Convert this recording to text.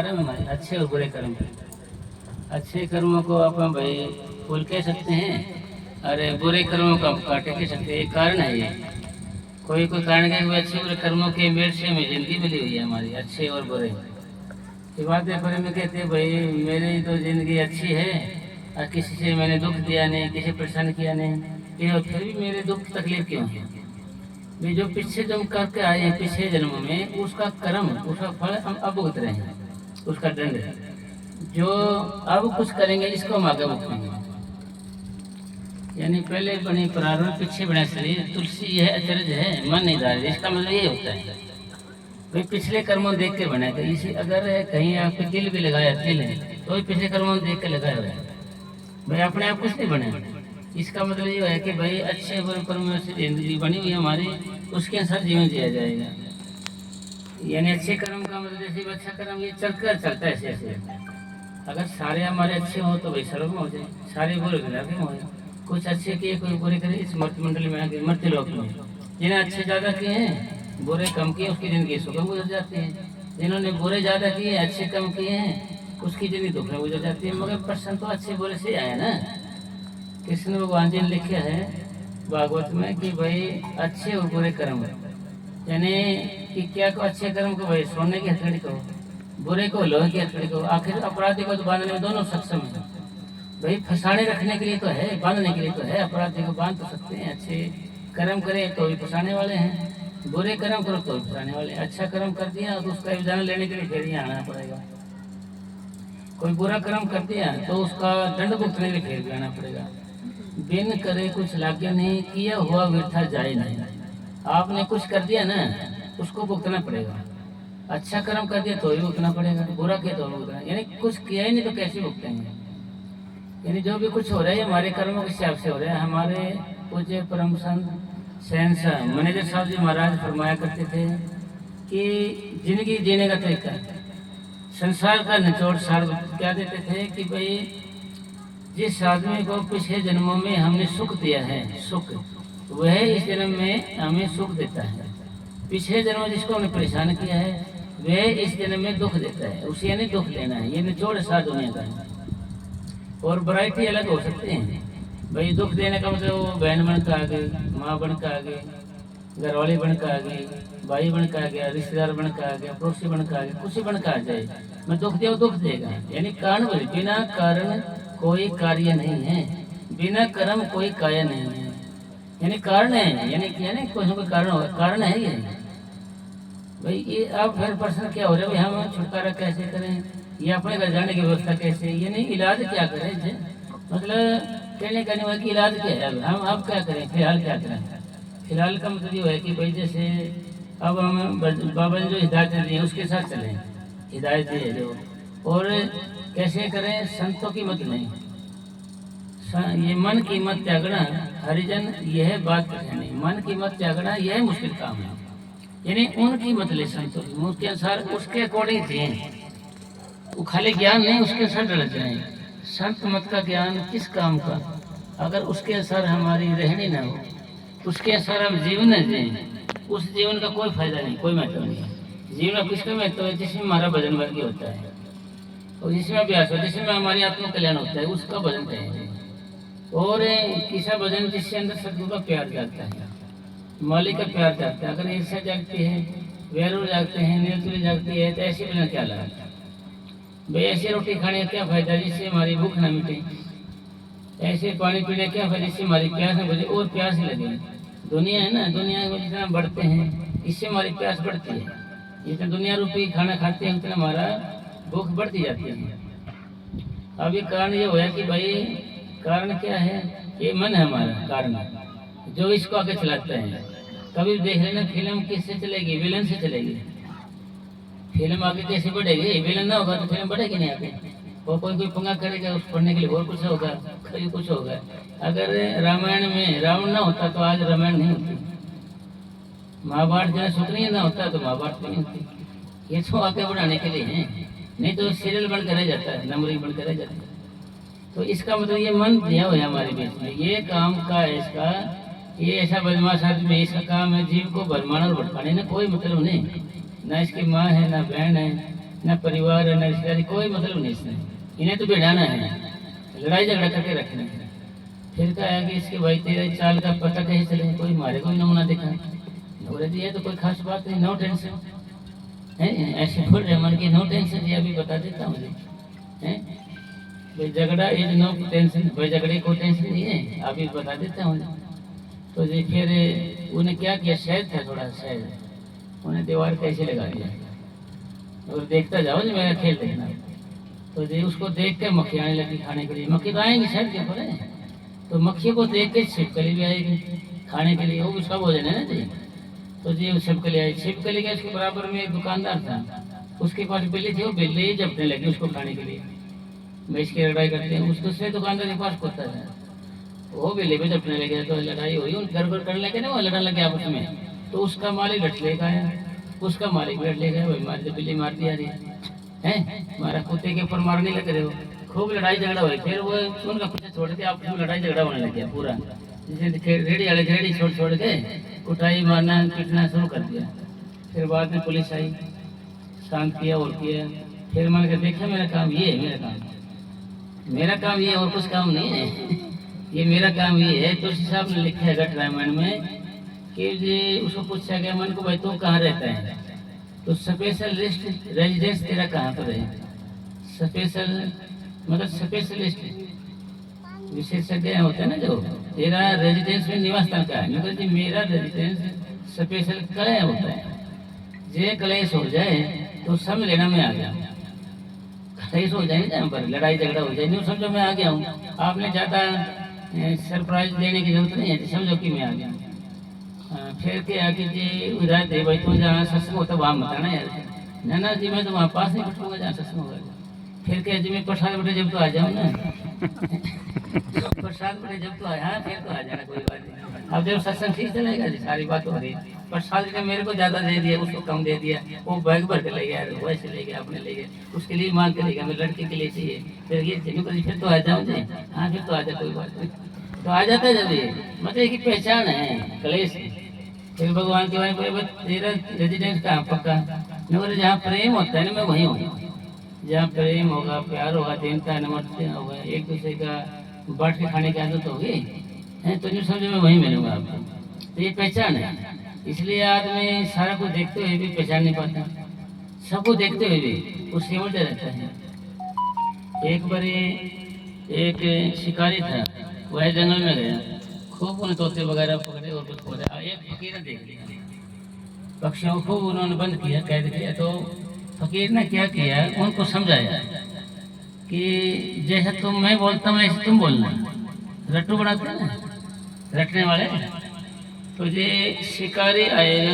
कर्म है, अच्छे और बुरे कर्म। अच्छे कर्मों को आप भाई फूल कह सकते हैं, अरे बुरे कर्मों को आप काटे कह सकते हैं। एक कारण है ये, कोई कोई कारण है कि अच्छे बुरे कर्मों के मेल से हमें जिंदगी मिली हुई है हमारी, अच्छे और बुरे। ये बातें पर में कहते हैं भाई मेरी तो जिंदगी अच्छी है और किसी से मैंने दुख दिया नहीं, किसी परेशान किया नहीं, फिर भी मेरे दुख तकलीफ क्यों है? भी जो पीछे जन्म करके आए हैं पिछले जन्म में, उसका कर्म, उसका फल हम अब भुगत रहे हैं, उसका दंड जो अब कुछ करेंगे इसको हम आगे भुगतेंगे। यानी पहले बनी प्रारंभ पीछे बना शरीर, तुलसी है अचरज है मन नहीं धारे, इसका मतलब ये होता है भाई पिछले कर्मों देख के बना कर। इसी अगर कहीं आपके तिल भी लगाया, तिल है तो भी पिछले कर्मों देख के लगाया हुआ है भाई, अपने आप कुछ नहीं बने। इसका मतलब ये है कि भाई अच्छे बुरे कर्मों से जिंदगी बनी हुई हमारी, उसके अनुसार जीवन जिया जाएगा। यानी अच्छे कर्म का मतलब जैसे अच्छा कर्म ये चलकर चलता है ऐसे ऐसे। अगर सारे हमारे अच्छे हो तो भाई सर्व में हो जाए, सारे बुरे खिलाफ में हो जाए। कुछ अच्छे किए कोई बुरे करे, इस मर्त मंडल में आगे मर्त्य लोक में जिन्हें अच्छे ज्यादा किए हैं बुरे कम किए उसकी जिंदगी सुख में गुजर जाती है। जिन्होंने बुरे ज्यादा किए अच्छे कम किए हैं उसकी जिंदगी दुख में गुजर जाती है। मगर प्रश्न तो अच्छे बुरे से आया ना। कृष्ण भगवान जी ने लिखा है भागवत में कि भाई अच्छे और बुरे कर्म, यानी कि क्या को अच्छे कर्म को भाई सोने की हथकड़ी कहो, बुरे को लोहे की हथकड़ी कहो। आखिर अपराधी को तो बांधने में दोनों सक्षम है भाई, फंसाने रखने के लिए तो है, बांधने के लिए तो है। अपराधी को बांध तो सकते हैं, अच्छे कर्म करें तो भी फंसाने वाले हैं, बुरे कर्म करो तो भी फंसाने वाले हैं। अच्छा कर्म कर दिया तो उसका विधान लेने के लिए फिर यहाँ आना पड़ेगा, कोई बुरा कर्म कर दिया तो उसका दंड भुगतने के लिए फिर भी आना पड़ेगा। बिन करे कुछ लागे नहीं, किया हुआ व्यर्था जाए नहीं। आपने कुछ कर दिया ना उसको भुगतना पड़ेगा। अच्छा कर्म कर दिया तो भी भुगतना पड़ेगा, बुरा किया तो भी भुगतना, यानी कुछ किया ही नहीं तो कैसे भुगतेंगे। यानी जो भी कुछ हो रहा है हमारे कर्मों के हिसाब से हो रहा है। हमारे पूज्य परम संत शहंशाह मैनेजर साहब जी महाराज फरमाया करते थे कि जिंदगी जीने का तरीका, संसार का निचोड़ सार क्या देते थे कि भाई जिस आदमी को पिछले जन्मों में हमने सुख दिया है, सुख वह इस जन्म में हमें सुख देता है। पिछले जन्म में जिसको हमने परेशान किया है वह इस जन्म में दुख देता है, उसे यानी दुख लेना है। ये निचोड़ सार दुनिया का है। और वैरायटी अलग हो सकते हैं भाई, दुख देने का मतलब वो बहन बन के आ गई, माँ बन के आ गई, घरवाली बन के आ गई, भाई बन के आ गया, रिश्तेदार बन के आ गया, पड़ोसी बन के आ गया, कुछ बन के आ जाए, मैं दुख दिया वो दुख देगा। यानी कारण बिना कारण कोई कार्य नहीं है, बिना कर्म कोई काया नहीं है। यानी कारण है, यानी कोई ना कोई कारण होगा, कारण है ये भाई। ये अब फिर प्रश्न क्या हो रहा है भाई, हम छुटकारा कैसे करें, ये अपने घर जाने की व्यवस्था कैसे, ये नहीं इलाज क्या करें। मतलब कहने का नहीं कि इलाज क्या है, हम अब क्या करें, फिलहाल क्या करें। फिलहाल का मतलब ये है कि भाई जैसे अब हम बाबा ने जो हिदायत दी है उसके साथ चलें, हिदायत दी है जो, और कैसे करें, संतों की मत नहीं, ये मन की मत त्यागना हरिजन, यह बात कहनी, मन की मत त्यागना यह मुश्किल काम है। यानी उनकी मत ले, संतों की उसके अनुसार उसके अकॉर्डिंग थे, वो खाली ज्ञान नहीं उसके अनुसार डर जाए। संत मत का ज्ञान किस काम का, अगर उसके अनुसार हमारी रहनी ना हो, उसके अनुसार हम जीवन न जिए, उस जीवन का कोई फायदा नहीं, कोई महत्व नहीं। जीवन किसका महत्व है, जिसमें हमारा भजन वर्गी होता है और जिसमें अभ्यास हो, जिसमें हमारी आत्म कल्याण होता है, उसका भजन करेंगे। और किसा भजन जिसके अंदर सदगुरु का प्यार जागता है, मालिक का प्यार जागता है। अगर ईर्ष्या जागती है, वैरू जागते हैं, निर्दयी जागती है, तो ऐसे भजन क्या लगा भाई। ऐसे रोटी खाने का क्या फायदा जिससे हमारी भूख न मिटे, ऐसे पानी पीने क्या फायदा जिससे हमारी प्यास न बुझे और प्यास लगे। दुनिया है ना, दुनिया में जितना बढ़ते हैं इससे हमारी प्यास बढ़ती है, जितना दुनिया रूपी खाना खाते हैं उतना हमारा भूख बढ़ती जाती है। अब ये कारण ये होया कि भाई कारण क्या है, ये मन है हमारा कारण, जो इसको आगे चलाता है। कभी देख लेना फिल्म किससे चलेगी, विलन से चलेगी। फिल्म आगे कैसे बढ़ेगी, विलन ना होगा तो फिल्म बढ़ेगी नहीं आगे। वो कोई पंगा करेगा उस पढ़ने के लिए, और कुछ होगा, कभी कुछ होगा। अगर रामायण में रावण ना होता तो आज रामायण नहीं होती, महाभारत जो सुग्रीव ना होता तो महाभारत नहीं होती। ये तो आगे बढ़ाने के लिए है, नहीं तो सीरियल बनकर रह जाता है, नंबरिंग बनकर रह जाता है। तो इसका मतलब ये मन दिया हुआ है हमारे बीच में, ये काम का है इसका, ये ऐसा बदमाश आदमी है, इसका काम है जीव को भरमाना और भटकाने, ना कोई मतलब नहीं, ना इसकी माँ है ना बहन है न परिवार न रिश्तेदारी, कोई मतलब नहीं इसमें। इन्हें तो बिठाना है, लड़ाई झगड़ा करके रखना है। फिर कहा है कि इसके भाई तेरे चाल का पता कैसे चले, कोई मारे को भी नमूना दिखा। बोले जी ये तो कोई खास बात नहीं, नो टेंशन है, ऐसे बोल रहे मन की नो टेंशन जी, अभी बता देता मुझे है भाई, झगड़ा इज नो टेंशन, भाई झगड़े को टेंशन नहीं है, अभी बता देता हूँ। तो जी फिर उन्हें क्या किया, शहद था थोड़ा शहद, उन्हें दीवार कैसे लगा दिया और देखता जाओ जी मेरा खेल देखना। तो जी उसको देख के मक्खी आने लगी खाने के लिए, मक्खी तो आएंगी शहद के ऊपर है, तो मक्खी को देख के छिपकली भी आएगी खाने के लिए, वो उसका भोजन है ना जी। तो जी वो छिपकली आई, छिपकली के उसके बराबर में एक दुकानदार था, उसके पास बिल्ली थी, वो बिल्ली जपने लगी उसको खाने के लिए। बेच की लड़ाई करते हैं, उस दूसरे दुकानदार के पास कुत्ता था, वो बिल्ली भी जपने लगे, तो लड़ाई हुई, उन गड़बड़ करने लगे ना, वो लड़ने लगे आपस में। तो उसका मालिक लट ले गया, उसका मालिक लट ले गया, भाई मारी तो बिल्ली मार दिया है, मारा कुत्ते के ऊपर मारने लग रहे हो, खूब लड़ाई झगड़ा हुई। फिर वो उनका पीछे छोड़ के आपस में लड़ाई झगड़ा होने लग गया पूरा, जैसे रेडी वाले रेडी छोड़ छोड़ के कुटाई मारना पीटना शुरू कर दिया। फिर बाद में पुलिस आई, शांत किया और किया। फिर मैंने कहा देखा मेरा काम ये है, मेरा काम ये और कुछ काम नहीं है, ये मेरा काम ये है। तो साहब ने लिखा है गट रामायण में कि जी उसको पूछा गया मन को भाई तू कहाँ रहता है, तो स्पेशल लिस्ट रेजिडेंस तेरा कहाँ पर है, स्पेशल मतलब स्पेशलिस्ट विशेषज्ञ होते हैं ना, जो तेरा रेजिडेंस में निवास स्थान का है। मैं जी मेरा रेजिडेंस स्पेशल कलह होता है, जे कलेश हो जाए तो समझ लेना मैं आ गया, कलेश हो जाए जहाँ पर लड़ाई झगड़ा हो जाए नहीं समझो मैं आ गया हूँ, आपने ज़्यादा सरप्राइज देने की जरूरत नहीं है, समझो कि मैं आ गया। फिर क्या कि जी उधर दे भाई तुम जहाँ सत्संग होता वहाँ बताना यार, ना जी मैं तो वहाँ पास नहीं बैठूंगा जहाँ सत्संग होगा। फिर क्या जी मैं प्रसाद बटे जब तो आ जाऊँ ना, प्रसाद बटे जब तो आया, हाँ फिर तो आ जाना कोई बात नहीं। अब जब सत्संग ठीक चलेगा जी, सारी बात हो रही, प्रसाद ने मेरे को ज्यादा दे दिया, उसको कम दे दिया, वो बैग भर के ले गया, वैसे ले गया अपने ले गया, उसके लिए मांग के ले गया, मेरे लड़के के लिए चाहिए, फिर ये चाहिए, फिर तो आ जाऊँ जी, हाँ फिर तो आ जाए कोई बात नहीं, तो आ जाता है जब ये मतलब एक पहचान है कलेश। फिर भगवान के बारे में तेरा रेजिडेंस कहाँ पक्का, मैं बोले जहाँ प्रेम होता है ना मैं वहीं हूँ, जहाँ प्रेम होगा प्यार होगा दीनता नमस्ते होगा एक दूसरे का बांट के खाने की आदत होगी है, तो नहीं समझो मैं वहीं मिलूंगा आपको। तो ये पहचान है, इसलिए आदमी सारा कुछ देखते हुए भी पहचान नहीं पाता, सबको देखते हुए भी वो सिमटते रहता है। एक बार एक शिकारी था, वह जंगल में गया, खूब उन्हें तोते वगैरह पकड़े और कुछ पकड़े, एक फकीर ने देख लिया, पक्षियों को उन्होंने बंद किया कैद किया। तो फकीर ने क्या किया, उनको समझाया कि जैसे तुम मैं बोलता हूँ ऐसे तुम बोलना, रट्टू बनाते हैं ना रटने वाले। तो ये शिकारी आएगा